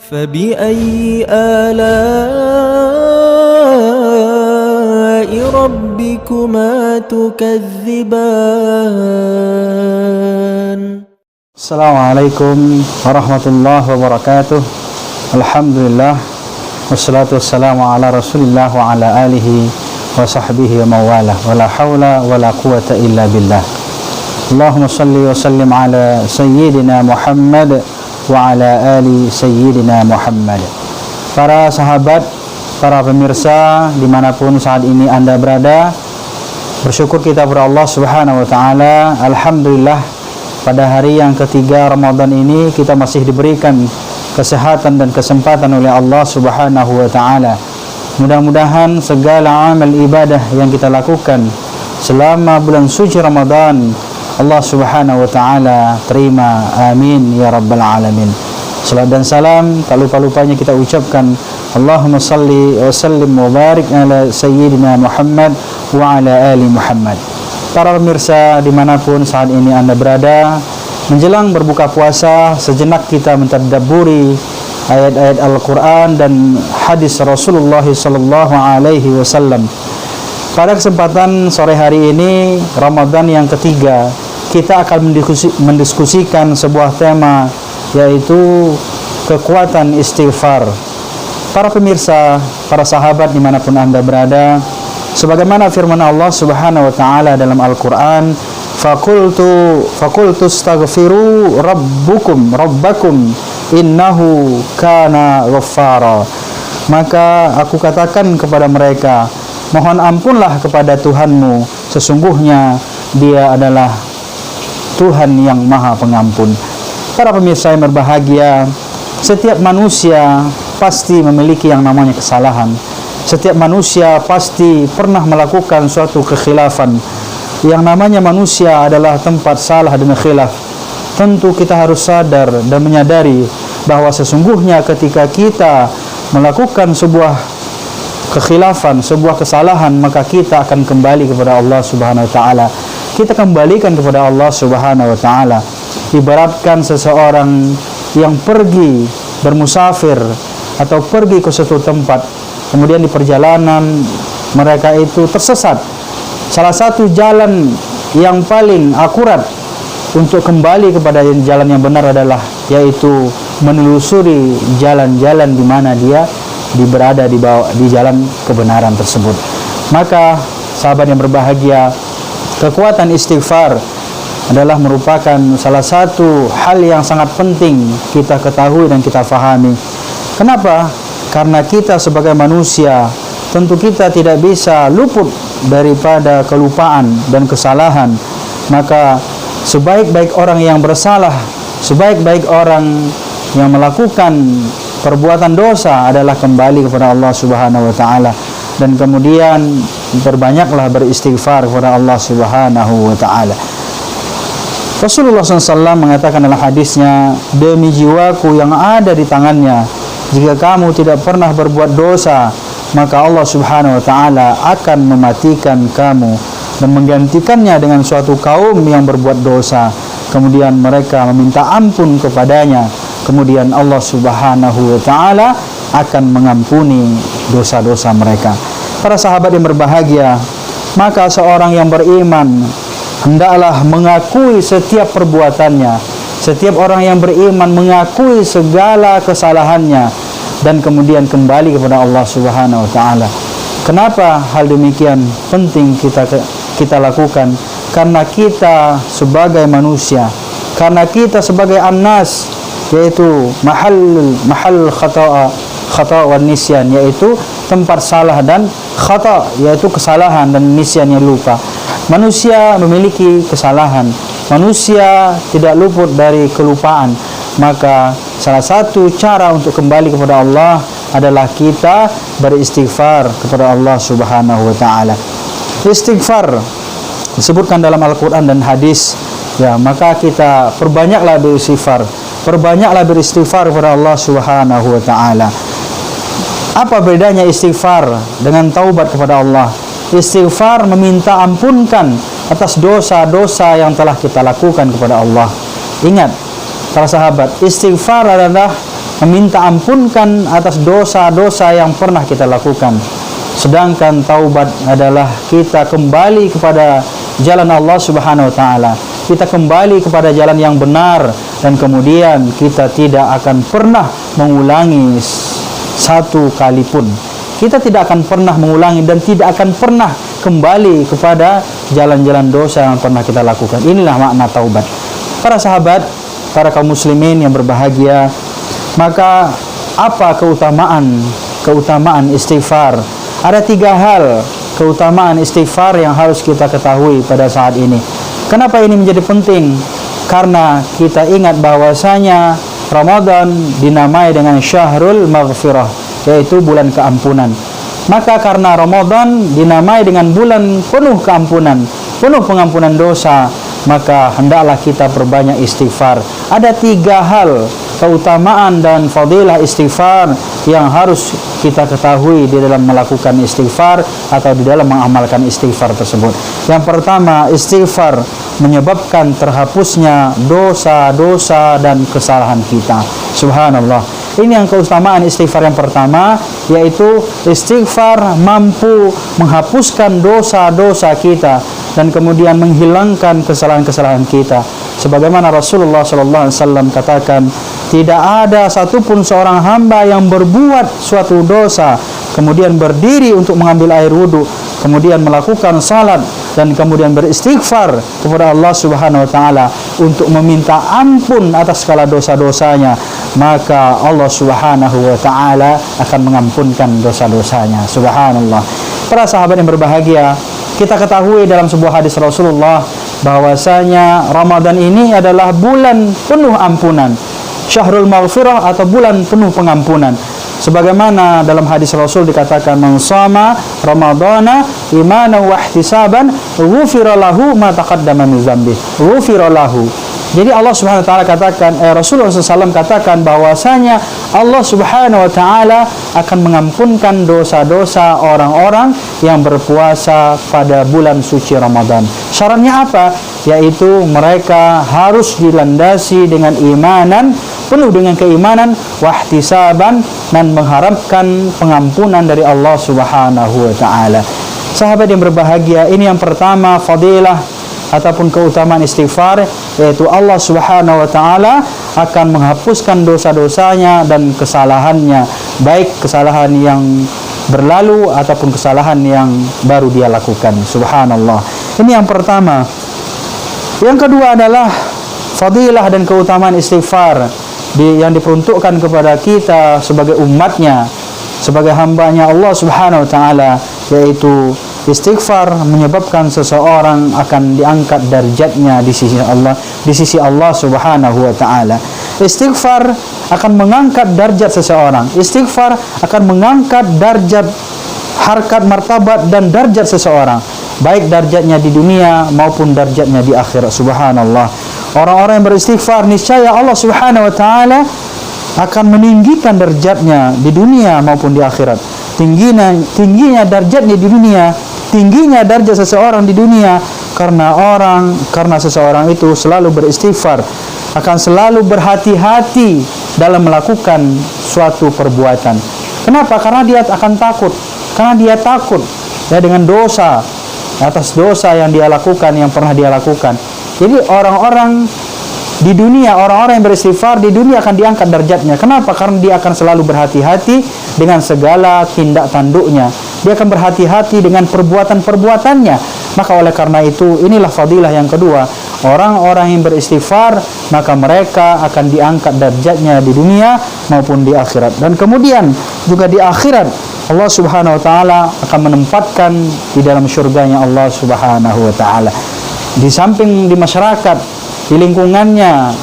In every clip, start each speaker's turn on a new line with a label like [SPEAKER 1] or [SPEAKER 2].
[SPEAKER 1] فبأي آلاء ربكما تكذبان.
[SPEAKER 2] Assalamualaikum warahmatullahi wabarakatuh. Alhamdulillah, wassalatu wassalamu ala rasulillah wa ala alihi wa sahbihi wa mawalah, wa la hawla wa la quwata illa billah. Allahumma salli wa sallim ala sayyidina Muhammad wa ala ali sayyidina Muhammad. Para sahabat, para pemirsa dimanapun saat ini Anda berada, bersyukur kita kepada Allah subhanahu wa ta'ala. Alhamdulillah, pada hari yang ketiga Ramadan ini kita masih diberikan kesehatan dan kesempatan oleh Allah subhanahu wa ta'ala. Mudah-mudahan segala amal ibadah yang kita lakukan selama bulan suci Ramadan Allah subhanahu wa ta'ala terima, amin ya rabbal alamin. Salat dan salam tak lupa-lupanya kita ucapkan Allahumma salli wa sallim wa barik ala sayyidina Muhammad wa ala ali Muhammad. Para pemirsa dimanapun saat ini Anda berada, menjelang berbuka puasa, sejenak kita mentadabburi ayat-ayat Al-Quran dan hadis Rasulullah sallallahu alaihi wasallam. Pada kesempatan sore hari ini, Ramadan yang ketiga, kita akan mendiskusikan sebuah tema, yaitu kekuatan istighfar. Para pemirsa, para sahabat dimanapun Anda berada, sebagaimana firman Allah subhanahu wa ta'ala dalam Al-Quran, Fakultu astaghfiru rabbakum innahu kana ghaffara. Maka aku katakan kepada mereka, mohon ampunlah kepada Tuhanmu, sesungguhnya Dia adalah Tuhan yang Maha Pengampun. Para pemirsa yang berbahagia, setiap manusia pasti memiliki yang namanya kesalahan. Setiap manusia pasti pernah melakukan suatu kekhilafan. Yang namanya manusia adalah tempat salah dan khilaf. Tentu kita harus sadar dan menyadari bahwa sesungguhnya ketika kita melakukan sebuah kekhilafan, sebuah kesalahan, maka kita akan kembali kepada Allah subhanahu wa ta'ala. Kita kembalikan kepada Allah subhanahu wa ta'ala. Ibaratkan seseorang yang pergi bermusafir atau pergi ke suatu tempat, kemudian di perjalanan mereka itu tersesat. Salah satu jalan yang paling akurat untuk kembali kepada jalan yang benar adalah yaitu menelusuri jalan-jalan di mana dia berada di jalan kebenaran tersebut. Maka sahabat yang berbahagia, kekuatan istighfar adalah merupakan salah satu hal yang sangat penting kita ketahui dan kita fahami. Kenapa? Karena kita sebagai manusia, tentu kita tidak bisa luput daripada kelupaan dan kesalahan. Maka sebaik-baik orang yang bersalah, sebaik-baik orang yang melakukan perbuatan dosa adalah kembali kepada Allah subhanahu wa ta'ala, dan kemudian berbanyaklah beristighfar kepada Allah subhanahu wa ta'ala. Rasulullah SAW mengatakan dalam hadisnya, demi jiwaku yang ada di tangannya, jika kamu tidak pernah berbuat dosa, maka Allah subhanahu wa ta'ala akan mematikan kamu dan menggantikannya dengan suatu kaum yang berbuat dosa. Kemudian mereka meminta ampun kepadanya, kemudian Allah subhanahu wa ta'ala akan mengampuni dosa-dosa mereka. Para sahabat yang berbahagia, maka seorang yang beriman hendaklah mengakui setiap perbuatannya. Setiap orang yang beriman mengakui segala kesalahannya dan kemudian kembali kepada Allah subhanahu wa ta'ala. Kenapa hal demikian penting kita lakukan? Karena kita sebagai manusia, karena kita sebagai annas, yaitu mahal khata' wa nisyan, yaitu tempat salah dan khata', yaitu kesalahan, dan nisyan yang lupa. Manusia memiliki kesalahan, manusia tidak luput dari kelupaan. Maka salah satu cara untuk kembali kepada Allah adalah kita beristighfar kepada Allah subhanahu wa ta'ala. Istighfar disebutkan dalam Al-Quran dan hadis, ya, maka kita perbanyaklah beristighfar, perbanyaklah beristighfar kepada Allah subhanahu wa ta'ala. Apa bedanya istighfar dengan taubat kepada Allah? Istighfar meminta ampunkan atas dosa-dosa yang telah kita lakukan kepada Allah. Ingat para sahabat, istighfar adalah meminta ampunkan atas dosa-dosa yang pernah kita lakukan. Sedangkan taubat adalah kita kembali kepada jalan Allah Subhanahu wa taala. Kita kembali kepada jalan yang benar, dan kemudian kita tidak akan pernah mengulangi satu kali pun. Kita tidak akan pernah mengulangi dan tidak akan pernah kembali kepada jalan-jalan dosa yang pernah kita lakukan. Inilah makna taubat. Para sahabat, para kaum muslimin yang berbahagia, maka apa keutamaan istighfar? Ada 3 hal keutamaan istighfar yang harus kita ketahui pada saat ini. Kenapa ini menjadi penting? Karena kita ingat bahwasanya Ramadan dinamai dengan Syahrul Maghfirah, yaitu bulan keampunan. Maka karena Ramadan dinamai dengan bulan penuh keampunan, penuh pengampunan dosa, maka hendaklah kita perbanyak istighfar. Ada 3 hal keutamaan dan fadilah istighfar yang harus kita ketahui di dalam melakukan istighfar atau di dalam mengamalkan istighfar tersebut. Yang pertama, istighfar menyebabkan terhapusnya dosa-dosa dan kesalahan kita. Subhanallah. Ini yang keutamaan istighfar yang pertama, yaitu istighfar mampu menghapuskan dosa-dosa kita dan kemudian menghilangkan kesalahan-kesalahan kita. Sebagaimana Rasulullah SAW katakan, tidak ada satupun seorang hamba yang berbuat suatu dosa, kemudian berdiri untuk mengambil air wudhu, kemudian melakukan salat, dan kemudian beristighfar kepada Allah Subhanahu wa taala untuk meminta ampun atas segala dosa-dosanya, maka Allah Subhanahu wa taala akan mengampunkan dosa-dosanya. Subhanallah. Para sahabat yang berbahagia, kita ketahui dalam sebuah hadis Rasulullah bahwasanya Ramadan ini adalah bulan penuh ampunan, Syahrul Maghfirah atau bulan penuh pengampunan. Sebagaimana dalam hadis Rasul dikatakan, man shama Ramadana imanan wa ihtisaban ghufira lahu ma taqaddama min dzambi. Ghufira lahu. Jadi Allah Subhanahu wa taala katakan, Rasulullah SAW katakan bahwasanya Allah Subhanahu wa taala akan mengampunkan dosa-dosa orang-orang yang berpuasa pada bulan suci Ramadan. Syaratnya apa? Yaitu mereka harus dilandasi dengan imanan, penuh dengan keimanan, wahtisaban, dan mengharapkan pengampunan dari Allah Subhanahu wa taala. Sahabat yang berbahagia, ini yang pertama fadilah ataupun keutamaan istighfar, yaitu Allah Subhanahu wa taala akan menghapuskan dosa-dosanya dan kesalahannya, baik kesalahan yang berlalu ataupun kesalahan yang baru dia lakukan. Subhanallah. Ini yang pertama. Yang kedua adalah fadilah dan keutamaan istighfar yang diperuntukkan kepada kita sebagai umatnya, sebagai hambanya Allah Subhanahu wa taala, yaitu istighfar menyebabkan seseorang akan diangkat derajatnya di sisi Allah Subhanahu wa taala. Istighfar akan mengangkat derajat seseorang. Istighfar akan mengangkat derajat, harkat, martabat dan derajat seseorang, baik derajatnya di dunia maupun derajatnya di akhirat. Subhanallah. Orang-orang yang beristighfar, niscaya Allah Subhanahu wa taala akan meninggikan derajatnya di dunia maupun di akhirat. Tingginya derajatnya di dunia, tingginya derajat seseorang di dunia karena seseorang itu selalu beristighfar, akan selalu berhati-hati dalam melakukan suatu perbuatan. Kenapa? Karena dia akan takut. Karena dia takut ya dengan dosa, atas dosa yang dia lakukan, yang pernah dia lakukan. Jadi orang-orang di dunia, orang-orang yang beristighfar di dunia akan diangkat derajatnya. Kenapa? Karena dia akan selalu berhati-hati dengan segala tindak tanduknya. Dia akan berhati-hati dengan perbuatan-perbuatannya. Maka oleh karena itu, inilah fadilah yang kedua. Orang-orang yang beristighfar, maka mereka akan diangkat derajatnya di dunia maupun di akhirat. Dan kemudian juga di akhirat, Allah Subhanahu wa taala akan menempatkan di dalam syurganya Allah Subhanahu wa taala. Di samping di masyarakat, di lingkungannya,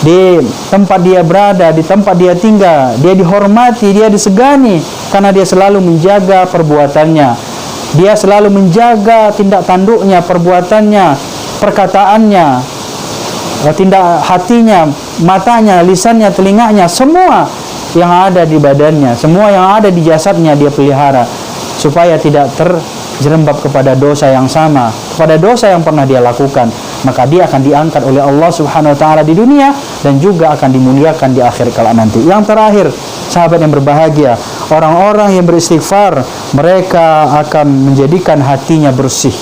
[SPEAKER 2] di tempat dia berada, di tempat dia tinggal, dia dihormati, dia disegani karena dia selalu menjaga perbuatannya. Dia selalu menjaga tindak tanduknya, perbuatannya, perkataannya, tindak hatinya, matanya, lisannya, telinganya, semua yang ada di badannya, semua yang ada di jasadnya dia pelihara supaya tidak terjerembab kepada dosa yang sama, kepada dosa yang pernah dia lakukan. Maka dia akan diangkat oleh Allah Subhanahu wa taala di dunia dan juga akan dimuliakan di akhir kala nanti. Yang terakhir, sahabat yang berbahagia, orang-orang yang beristighfar, mereka akan menjadikan hatinya bersih.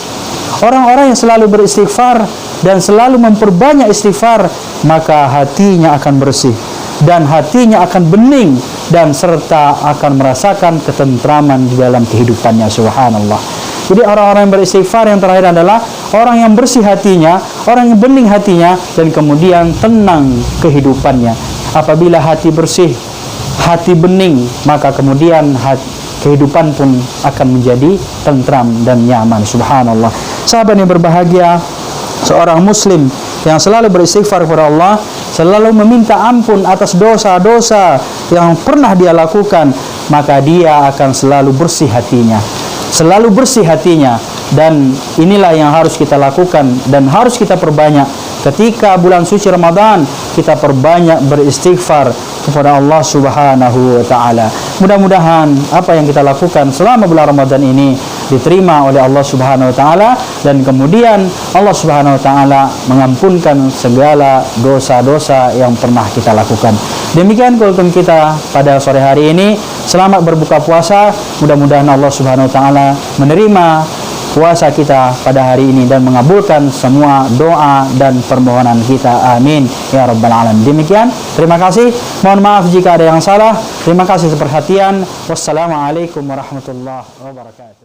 [SPEAKER 2] Orang-orang yang selalu beristighfar dan selalu memperbanyak istighfar, maka hatinya akan bersih dan hatinya akan bening dan serta akan merasakan ketentraman di dalam kehidupannya. Subhanallah. Jadi orang-orang yang beristighfar yang terakhir adalah orang yang bersih hatinya, orang yang bening hatinya, dan kemudian tenang kehidupannya. Apabila hati bersih, hati bening, maka kemudian kehidupan pun akan menjadi tentram dan nyaman. Subhanallah. Sahabat yang berbahagia, seorang muslim yang selalu beristighfar kepada Allah, selalu meminta ampun atas dosa-dosa yang pernah dia lakukan, maka dia akan selalu bersih hatinya. Selalu bersih hatinya. Dan inilah yang harus kita lakukan dan harus kita perbanyak. Ketika bulan suci Ramadan, kita perbanyak beristighfar kepada Allah Subhanahu wa taala. Mudah-mudahan apa yang kita lakukan selama bulan Ramadan ini diterima oleh Allah Subhanahu wa taala, dan kemudian Allah Subhanahu wa taala mengampunkan segala dosa-dosa yang pernah kita lakukan. Demikian kultum kita pada sore hari ini. Selamat berbuka puasa. Mudah-mudahan Allah Subhanahu wa taala menerima puasa kita pada hari ini dan mengabulkan semua doa dan permohonan kita. Amin ya rabbal alamin. Demikian, terima kasih. Mohon maaf jika ada yang salah. Terima kasih atas perhatian. Wassalamualaikum warahmatullahi wabarakatuh.